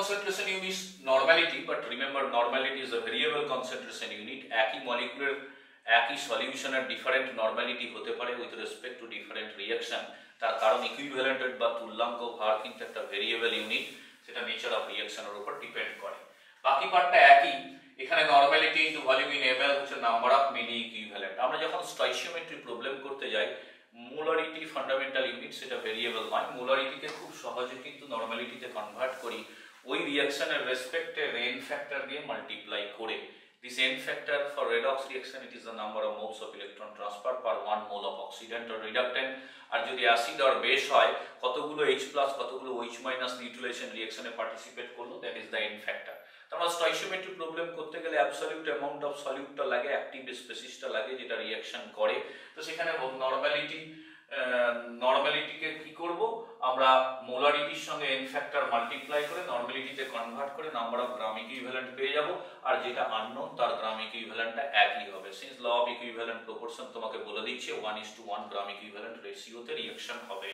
concentration unit is normality, but remember normality is a variable concentration unit. একই মলিকুলের একই সলিউশনের different normality হতে পারে with respect to different reaction. তার কারণ equivalent বা তুল্যাঙ্ক ভার কিন্তু একটা ভেরিয়েবল ইউনিট, সেটা নেচার অফ রিঅ্যাকশনের উপর ডিপেন্ড করে। বাকি পার্টটা একই, এখানে normality into volume in ml হচ্ছে নাম্বার অফ মিলি ইকুইভ্যালেন্ট। আমরা যখন স্টয়চিওমেট্রি প্রবলেম করতে যাই, মোলারিটি ফান্ডামেন্টাল ইউনিট, সেটা ভেরিয়েবল নয়। মোলারিটিকে খুব সহজে কিন্তু নরমালিটিতে কনভার্ট করি ওই রিঅ্যাকশনের রেসপেক্টে n ফ্যাক্টর দিয়ে মাল্টিপ্লাই করে। This n factor for redox reaction, it is the number of moles of electron transfer per 1 mole of oxidant or reductant. আর যদি অ্যাসিড আর বেস হয়, কতগুলো H+ কতগুলো OH- নিউট্রালাইজেশন রিঅ্যাকশনে পার্টিসিপেট করলো, that is the n factor. আমরা স্টয়চিওমেট্রি problem করতে গেলে absolute amount of সলিউটটা লাগে, active স্পেসিসটা লাগে যেটা রিঅ্যাকশন করে। তো সেখানে নরমালিটিকে কি করব আমরা, মোলারিটির সঙ্গে n ফ্যাক্টর মাল্টিপ্লাই করে নরমালিটিতে কনভার্ট করে নাম্বার অফ গ্রাম ইকুইভ্যালেন্ট পেয়ে যাব। আর যেটা আননোন তার গ্রাম ইকুইভ্যালেন্টটা একই হবে। Since law of equivalent proportion তোমাকে বলে দিচ্ছে 1:1 গ্রাম ইকুইভ্যালেন্ট রেশিওতে রিঅ্যাকশন হবে।